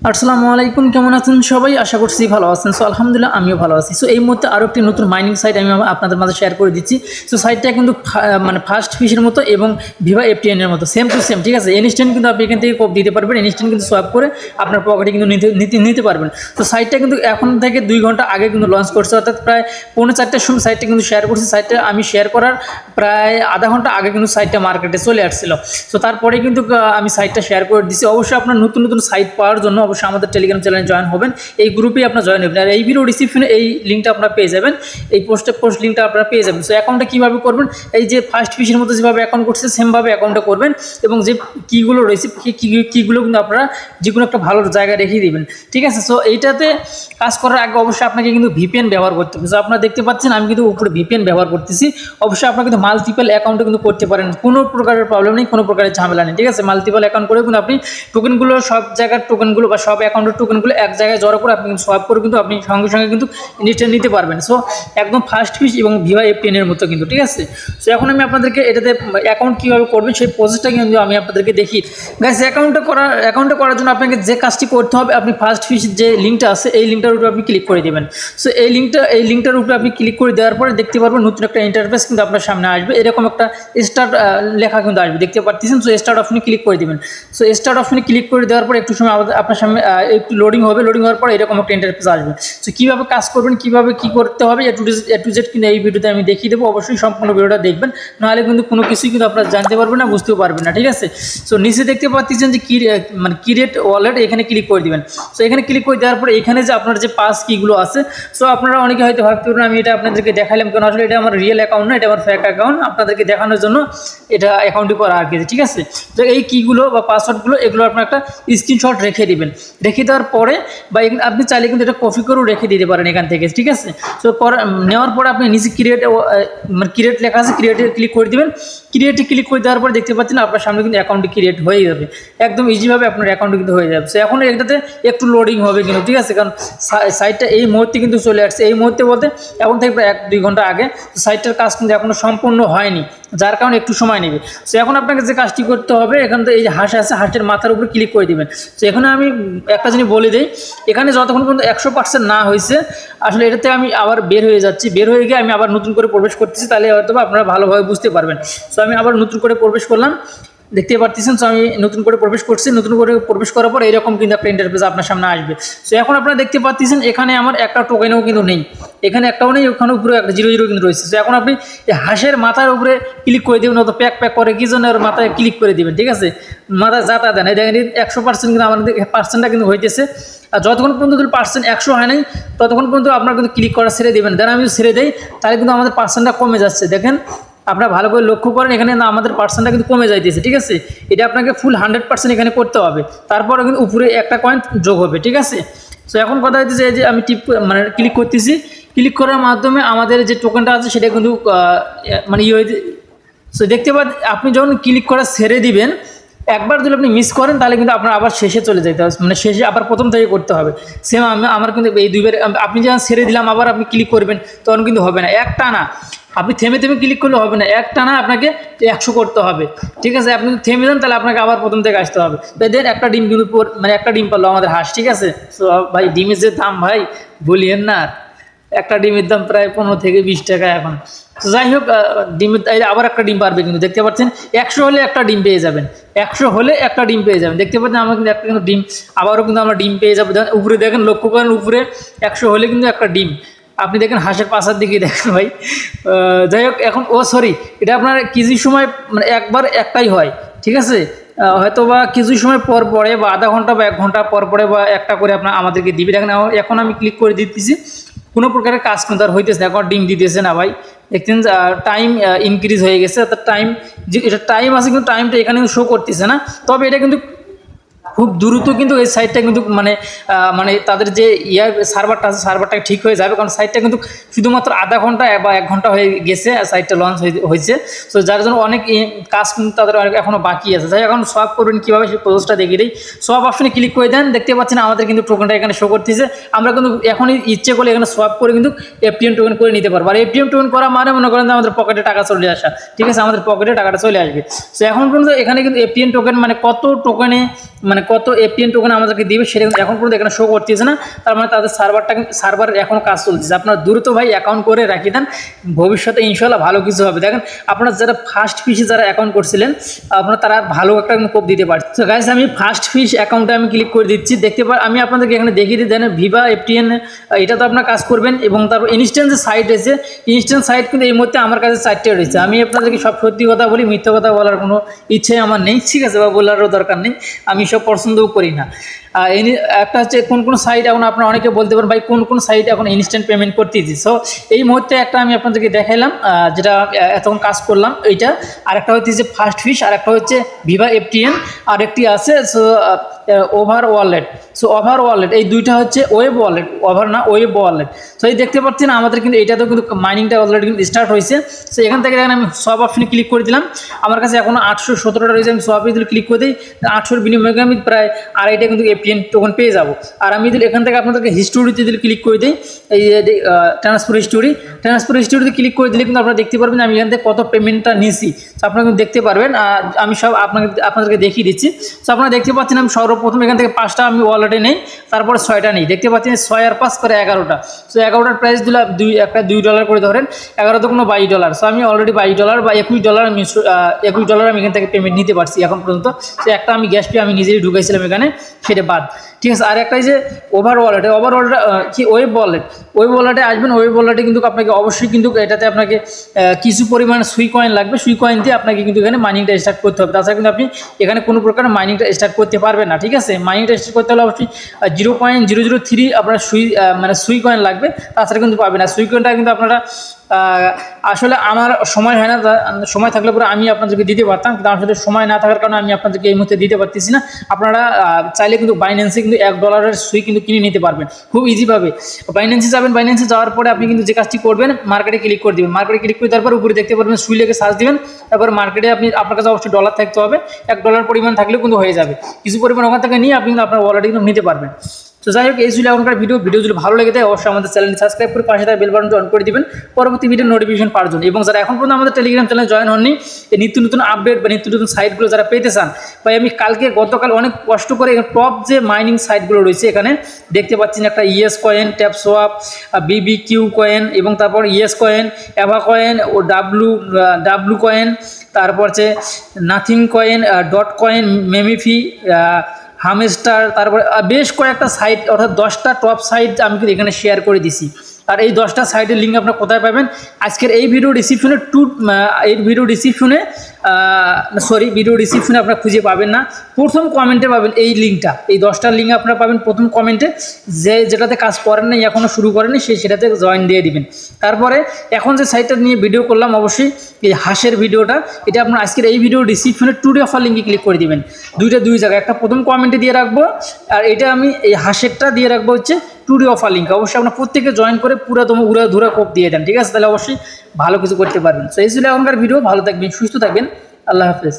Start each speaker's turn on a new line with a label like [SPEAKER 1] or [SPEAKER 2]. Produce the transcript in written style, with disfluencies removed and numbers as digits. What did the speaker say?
[SPEAKER 1] আসসালামু আলাইকুম, কেমন আছেন সবাই? আশা করছি ভালো আছেন। সো আলহামদুলিল্লাহ আমিও ভালো আছি। সো এই মুহূর্তে আরও একটি নতুন মাইনিং সাইট আমি আপনাদের মাঝে শেয়ার করে দিচ্ছি। সো সাইটটা কিন্তু মানে ফার্স্ট ফিশের মতো এবং ভিভা এফটিএনের মতো সেম টু সেম, ঠিক আছে? ইনস্ট্যান্ট কিন্তু আপনি এখান থেকে কোপ দিতে পারবেন, ইনস্ট্যান্ট কিন্তু সোয়াপ করে আপনার পকেটে কিন্তু নিতে পারবেন। তো সাইটটা কিন্তু এখন থেকে 2 ঘন্টা আগে কিন্তু লঞ্চ করছে, অর্থাৎ প্রায় 3:45টার সময় সাইটটা কিন্তু শেয়ার করছে। সাইটটা আমি শেয়ার করার প্রায় আধা ঘন্টা আগে কিন্তু সাইটটা মার্কেটে চলে আসছিল। সো তারপরে কিন্তু আমি সাইটটা শেয়ার করে দিচ্ছি। অবশ্যই আপনার নতুন নতুন সাইট পাওয়ার জন্য অবশ্যই আমাদের টেলিগ্রাম চ্যানেলে জয়েন হবেন, এই গ্রুপে আপনার জয়েন হবেন। আর এই ভিডিও ডিসক্রিপশনে এই লিঙ্কটা আপনারা পেয়ে যাবেন, এই পোস্ট লিঙ্কটা আপনারা পেয়ে যাবেন। সো অ্যাকাউন্টটা কীভাবে করবেন, এই যে ফার্স্ট ফিশের মতো যেভাবে অ্যাকাউন্ট করছে সেমভাবে অ্যাকাউন্টটা করবেন, এবং যে কীগুলো রয়েছে কীগুলো কিন্তু আপনারা যে কোনো একটা ভালো জায়গায় রেখে দিবেন, ঠিক আছে? সো এইটাতে কাজ করার আগে অবশ্যই আপনাকে কিন্তু ভিপিএন ব্যবহার করতে হবে। সো আপনারা দেখতে পাচ্ছেন আমি কিন্তু উপরে ভিপিএন ব্যবহার করতেছি। অবশ্যই আপনারা কিন্তু মাল্টিপল অ্যাকাউন্টে কিন্তু করতে পারেন, কোনো প্রকারের প্রবলেম নেই, কোনো প্রকারের ঝামেলা নেই, ঠিক আছে? মাল্টিপল অ্যাকাউন্ট করে কিন্তু আপনি টোকেনগুলো সব জায়গার টোকেনগুলো বা সব অ্যাকাউন্টের টোকেনগুলো এক জায়গায় জড়ো করে আপনি সোয়াপ করে কিন্তু আপনি সঙ্গে সঙ্গে কিন্তু নিতে পারবেন। সো একদম ফার্স্ট ফিশ এবং ভিভা এফটিএনের মতো কিন্তু, ঠিক আছে? সো এখন আমি আপনাদেরকে এটাতে অ্যাকাউন্ট কীভাবে করবেন সেই প্রসেসটা কিন্তু আমি আপনাদেরকে দেখি। গাইস, অ্যাকাউন্টটা করার জন্য আপনাকে যে কাজটি করতে হবে, আপনি ফার্স্ট ফিশ যে লিঙ্কটা আছে এই লিঙ্কটার উপরে আপনি ক্লিক করে দেবেন। সো এই লিঙ্কটার উপরে আপনি ক্লিক করে দেওয়ার পরে দেখতে পারবেন নতুন একটা ইন্টারফেস কিন্তু আপনার সামনে আসবে, এরকম একটা স্টার্ট লেখা কিন্তু আসবে, দেখতে পাচ্ছেন। সো স্টার্ট অপশনে ক্লিক করে দেবেন। সো স্টার্ট অপশনে ক্লিক করে দেওয়ার পর একটু সময় আপনার সামনে একটু লোডিং হবে, লোডিং হওয়ার পর এরকম একটা ইন্টারফেস আসবে। সো কীভাবে কাজ করবেন, কীভাবে কী করতে হবে এ টু জেড কিন্তু এই ভিডিওতে আমি দেখিয়ে দেবো। অবশ্যই সম্পূর্ণ ভিডিওটা দেখবেন, নাহলে কিন্তু কোনো কিছুই কিন্তু আপনারা জানতে পারবেন না, বুঝতেও পারবেন না, ঠিক আছে? সো নিচে দেখতে পাচ্ছেন যে ক্রিয়েট ওয়ালেট, এখানে ক্লিক করে দিবেন। সো এখানে ক্লিক করে দেওয়ার পরে এখানে যে আপনার যে পাস কিগুলো আছে, সো আপনারা অনেকে হয়তো ভাবতে পারেন আমি এটা আপনাদেরকে দেখালাম কেন, আসলে এটা আমার রিয়েল অ্যাকাউন্ট না, এটা আমার ফেক অ্যাকাউন্ট, আপনাদেরকে দেখানোর জন্য এটা অ্যাকাউন্টটি করা আর কি, ঠিক আছে? তো এই কিগুলো বা পাসওয়ার্ডগুলো এগুলো আপনার একটা স্ক্রিনশট রেখে দিবেন। রেখে দেওয়ার পরে বা আপনি চাইলে কিন্তু এটা কপি করেও রেখে দিতে পারেন এখান থেকে, ঠিক আছে? সো নেওয়ার পরে আপনি নিচে ক্রিয়েট লেখা আছে, ক্রিয়েটে ক্লিক করে দেবেন। ক্রিয়েটে ক্লিক করে দেওয়ার পরে দেখতে পাচ্ছেন আপনার সামনে কিন্তু অ্যাকাউন্টটি ক্রিয়েট হয়ে যাবে, একদম ইজিভাবে আপনার অ্যাকাউন্ট কিন্তু হয়ে যাবে। সো এখন এটাতে একটু লোডিং হবে কিন্তু, ঠিক আছে? কারণ সাইটটা এই মুহূর্তে কিন্তু চলে আসছে, এই মুহূর্তে বলতে এখন থেকে প্রায় 1-2 ঘন্টা আগে। সাইটটার কাজ কিন্তু এখনও সম্পূর্ণ হয়নি, যার কারণে একটু সময় নেবে। সো এখন আপনাকে যে কাজটি করতে হবে, এখান থেকে এই যে হাঁস আছে, হাঁসের মাথার উপরে ক্লিক করে দেবেন। সো এখানে আমি একটা জিনিস বলে দিই, এখানে যতক্ষণ পর্যন্ত 100% না হয়েছে, আসলে এটাতে আমি আবার বের হয়ে যাচ্ছি, বের হয়ে গিয়ে আমি আবার নতুন করে প্রবেশ করতেছি, তাহলে হয়তো আপনারা ভালোভাবে বুঝতে পারবেন। সো আমি আবার নতুন করে প্রবেশ করলাম, দেখতে পাচ্ছেন। সো আমি নতুন করে প্রবেশ করছি, নতুন করে প্রবেশ করার পর এরকম কিন্তু একটা ইন্টারফেস আপনার সামনে আসবে। সো এখন আপনারা দেখতে পাচ্ছেন এখানে আমার একটা টোকেনও কিন্তু নেই, এখানে একটাও নেই, ওখানে উপরে একটা 0 কিন্তু রয়েছে। সো এখন আপনি হাঁসের মাথার উপরে ক্লিক করে দেবেন, অত প্যাক করে কি জন্য মাথায় ক্লিক করে দেবেন, ঠিক আছে? মাথা যাতা দেন, এই দেখেন 100% কিন্তু আমাদের পার্সেন্টটা কিন্তু হইতেছে। আর যতক্ষণ পর্যন্ত পার্সেন্ট 100 হয় নাই ততক্ষণ পর্যন্ত আপনার কিন্তু ক্লিক করা ছেড়ে দেবেন। দেন আমি ছেড়ে দেই, তাহলে কিন্তু আমাদের পার্সেন্টটা কমে যাচ্ছে। দেখেন আপনারা ভালো করে লক্ষ্য করেন, এখানে না আমাদের পার্সেন্টটা কিন্তু কমে যাইতেছে, ঠিক আছে? এটা আপনাকে ফুল 100% এখানে করতে হবে, তারপরে কিন্তু উপরে একটা কয়েন যোগ হবে, ঠিক আছে? সো এখন কথা হচ্ছে যে আমি ক্লিক করতেছি, ক্লিক করার মাধ্যমে আমাদের যে টোকেনটা আছে সেটা কিন্তু সো দেখতে পাচ্ছেন আপনি যখন ক্লিক করা ছেড়ে দিবেন, একবার যদি আপনি মিস করেন তাহলে কিন্তু আপনার আবার শেষে চলে যেতে হবে, শেষে আবার প্রথম থেকে করতে হবে। সেম আমার কিন্তু এই 2বার আপনি যখন ছেড়ে দিলাম আবার আপনি ক্লিক করবেন, তখন কিন্তু হবে না, একটা না আপনি থেমে ক্লিক করলে হবে না, একটা না আপনাকে 100 করতে হবে, ঠিক আছে? আপনি থেমে যান তাহলে আপনাকে আবার প্রথম থেকে আসতে হবে। দেন একটা ডিম কিন্তু একটা ডিম পারলো আমাদের হাঁস, ঠিক আছে? সো ভাই ডিমের যে দাম ভাই বলিয়েন না, একটা ডিমের দাম প্রায় 15 থেকে 20 টাকা এখন। তো যাই হোক, ডিমের আবার একটা ডিম পারবে কিন্তু, দেখতে পাচ্ছেন 100 হলে একটা ডিম পেয়ে যাবেন, 100 হলে একটা ডিম পেয়ে যাবেন, দেখতে পাচ্ছেন আমরা কিন্তু একটা কিন্তু ডিম আবারও কিন্তু আমরা ডিম পেয়ে যাবো। উপরে দেখেন, লক্ষ্য করেন উপরে 100 হলে কিন্তু একটা ডিম আপনি দেখেন হাঁসের পাশার দিকে দেখেন ভাই। যাই হোক, এখন সরি, এটা আপনার কিছু সময় একবার একটাই হয়, ঠিক আছে? হয়তো বা কিছু সময় পর পরে বা আধা ঘন্টা বা 1 ঘন্টা পর পরে বা একটা করে আপনার আমাদেরকে দিবে। দেখেন এখন আমি ক্লিক করে দিতেছি, কোনো প্রকারের কাজ কিন্তু আর হইতেছে না, এখন ডিম দিতেছে না ভাই। দেখছেন টাইম ইনক্রিজ হয়ে গেছে, অর্থাৎ টাইম যে এটা টাইম আছে কিন্তু টাইমটা এখানে শো করতেছে না। তবে এটা কিন্তু খুব দ্রুত কিন্তু এই সাইটটা কিন্তু তাদের যে সার্ভারটা আছে সার্ভারটা ঠিক হয়ে যাবে, কারণ সাইটটা কিন্তু শুধুমাত্র আধা ঘন্টা বা 1 ঘন্টা হয়ে গেছে সাইটটা লঞ্চ হয়েছে। সো যার জন্য অনেক কাজ কিন্তু তাদের এখনও বাকি আছে। তাই এখন সোয়াপ করবেন কীভাবে সেই প্রসেসটা দেখিয়ে দিই। সোয়াপ অপশনে ক্লিক করে দেন, দেখতে পাচ্ছেন আমাদের কিন্তু টোকেনটা এখানে শো করতেছে। আমরা কিন্তু এখনই ইচ্ছে করলে এখানে সোয়াপ করে কিন্তু এফটিএম টোকেন করে নিতে পারবো। আর এফটিএম টোকেন করা মানে মনে করেন যে আমাদের পকেটে টাকা চলে আসা, ঠিক আছে? আমাদের পকেটে টাকাটা চলে আসবে। সো এখন পর্যন্ত এখানে কিন্তু এফটিএম টোকেন কত টোকেনে কত এফটিএন টোকেন আমাদেরকে দিবে সেটা কিন্তু এখন পর্যন্ত এখানে শো করতেছে না। তার মানে তাদের সার্ভার এখনও কাজ চলতেছে। আপনারা দ্রুত ভাই অ্যাকাউন্ট করে রাখি দেন, ভবিষ্যতে ইনশাল্লাহ ভালো কিছু হবে। দেখেন আপনারা যারা ফার্স্ট ফিশে যারা অ্যাকাউন্ট করছিলেন আপনারা তারা ভালো একটা কোপ দিতে পারছে। তো গাইস আমি ফার্স্ট ফিশ অ্যাকাউন্টে আমি ক্লিক করে দিচ্ছি। দেখতে পার আমি আপনাদেরকে এখানে দেখিয়ে দিই, দেন ভিভা এফটিএন এটা তো আপনার কাজ করবেন। এবং তারপর ইনস্ট্যান্ট যে সাইট রয়েছে, ইনস্ট্যান্ট সাইট কিন্তু এই মুহূর্তে আমার কাছে 4টে রয়েছে। আমি আপনাদেরকে সব সত্যি কথা বলি, মিথ্যা কথা বলার কোনো ইচ্ছে আমার নেই, ঠিক আছে, বা বলারও দরকার নেই, আমি সব পছন্দও করি না। একটা হচ্ছে কোন সাইট এখন আপনারা অনেকে বলতে পারেন ভাই কোন সাইট এখন ইনস্ট্যান্ট পেমেন্ট করতেছি। সো এই মুহূর্তে একটা আমি আপনাদেরকে দেখাইলাম যেটা এতক্ষণ কাজ করলাম এইটা। আরেকটা হচ্ছে ফার্স্ট ফিশ, আরেকটা হচ্ছে ভিভা এফটিএন, আরেকটি আছে so over wallet. So over wallet এই দুইটা হচ্ছে ওয়েব ওয়ালেট, ওভার না ওয়েব ওয়ালেট। সো এই দেখতে পাচ্ছেন আমাদের কিন্তু এটাতেও কিন্তু মাইনিংটা অলরেডি কিন্তু স্টার্ট হয়েছে। সো এখান থেকে দেখেন আমি সব অপশনে ক্লিক করে দিলাম, আমার কাছে এখনও 817টা রয়েছে। আমি সব যদি ক্লিক করে দিই 800-র বিনিময়ে আমি প্রায় 2.5টা কিন্তু এফটিএন টোকেন পেয়ে যাবো। আর আমি যদি এখান থেকে আপনাদেরকে হিস্টোরিতে যদি ক্লিক করে দিই, এই ট্রান্সফার হিস্টোরিতে ক্লিক করে দিলে কিন্তু আপনারা দেখতে পারবেন আমি এখান থেকে কত পেমেন্টটা নিয়েছি। সো আপনারা কিন্তু দেখতে পারবেন, আমি সব আপনাদেরকে দেখিয়ে দিচ্ছি। সো আপনারা দেখতে পাচ্ছেন আমি সর্বপ্রথম এখান থেকে 5টা আমি ওয়ালেটে নেই, তারপর 6টা নেই। দেখতে পাচ্ছেন 6 আর 5 করে 11টা। সো 11টার প্রাইস দিলাম একটা $2 করে ধরেন, 11 তো কোনো $22। সো আমি অলরেডি $22 বা $21 আমি $21 আমি এখান থেকে পেমেন্ট নিতে পারছি এখন পর্যন্ত। সো একটা আমি গ্যাস পে আমি নিজেই ঢুকাইছিলাম এখানে, সেটা বাদ, ঠিক আছে। আর একটাই যে ওভার ওয়ালেট কি ওয়েব ওয়ালেটে আসবেন। ওয়েব ওয়ালেটে কিন্তু আপনাকে অবশ্যই কিন্তু এটাতে আপনাকে কিছু পরিমাণ সুই কয়েন লাগবে। সুই কয়েন দিয়ে আপনাকে কিন্তু এখানে মাইনিংটা স্টার্ট করতে হবে, তাছাড়া কিন্তু আপনি এখানে কোনো প্রকার মাইনিংটা স্টার্ট করতে পারবেন না, ঠিক আছে। মাইনিংটা স্টার্ট করতে হলে অবশ্যই 0.003 আপনার সুই কয়েন লাগবে, তাছাড়া কিন্তু পাবেন না। সুই কয়েনটা কিন্তু আপনারা আসলে আমার সময় হয় না, সময় থাকলে পরে আমি আপনাদেরকে দিতে পারতাম, কিন্তু আসলে সময় না থাকার কারণে আমি আপনাদেরকে এই মুহূর্তে দিতে পারতেছি না। আপনারা চাইলে কিন্তু বাইন্যান্সে কিন্তু $1 সুই কিন্তু কিনে নিতে পারবেন খুব ইজিভাবে। বাইন্যান্সে যাবেন, বাইন্যান্সে যাওয়ার পরে আপনি কিন্তু যে কাজটি করবেন মার্কেটে ক্লিক করে দেবেন। মার্কেটে ক্লিক করে তারপর উপরে দেখতে পারবেন সুই লেগে সার্চ দিবেন। তারপর মার্কেটে আপনার কাছে অবশ্যই ডলার থাকতে হবে, $1 পরিমাণ থাকলেও কিন্তু হয়ে যাবে। কিছু পরিমাণ ওখান থেকে নিয়ে আপনি কিন্তু আপনার ওয়ালেটে কিন্তু নিতে পারবেন। তো যাই হোক এই ছিল এখনকার ভিডিও যদি ভালো লেগে থাকে অবশ্যই আমাদের চ্যানেলটি সাবস্ক্রাইব করে পাশে থাকা বেল বাটনটি অন করে দিবেন পরবর্তী ভিডিও নোটিফিকেশন পাওয়ার জন্য। এবং যারা এখন পর্যন্ত আমাদের টেলিগ্রাম চ্যানেলে জয়েন হননি, এই নিত্য নতুন আপডেট বা নিত্য নতুন সাইটগুলো যারা পেতে চান, বা আমি গতকাল অনেক কষ্ট করে টপ যে মাইনিং সাইটগুলো রয়েছে এখানে দেখতে পাচ্ছেন একটা ES coin, tap swap, BBQ coin, এবং তারপর ইএস কয়েন, অ্যাভা কয়েন ও ডাব্লু কয়েন, তারপর হচ্ছে nothing coin, dot coin, Memefi, Hamster, তারপরে বেশ কয়েকটা সাইট অর্থাৎ 10টা টপ সাইট আমি কিন্তু এখানে শেয়ার করে দিছি। আর এই 10টা সাইটের লিঙ্ক আপনারা কোথায় পাবেন? আজকের এই ভিডিও ডিসক্রিপশনে আপনারা খুঁজে পাবেন না, প্রথম কমেন্টে পাবেন এই লিঙ্কটা। এই 10টার লিঙ্ক আপনারা পাবেন প্রথম কমেন্টে। যেটাতে কাজ করেন নাই, এখনও শুরু করেনি, সেটাতে জয়েন দিয়ে দিবেন। তারপরে এখন যে সাইটটা নিয়ে ভিডিও করলাম অবশ্যই এই হাঁসের ভিডিওটা, এটা আপনার আজকের এই ভিডিও ডিসক্রিপশনে টুডে অফার লিঙ্কে ক্লিক করে দিবেন। দুই জায়গায়, একটা প্রথম কমেন্টে দিয়ে রাখবো, আর এটা আমি এই হাঁসেরটা দিয়ে রাখবো হচ্ছে টুডে অফার লিঙ্ক। অবশ্যই আপনার প্রত্যেকে জয়েন করে উড়া কোপ দিয়ে দেন, ঠিক আছে, তাহলে অবশ্যই ভালো কিছু করতে পারবেন। সো এই ছিল এখনকার ভিডিও, ভালো থাকবেন, সুস্থ থাকবেন, আল্লাহ হাফেজ।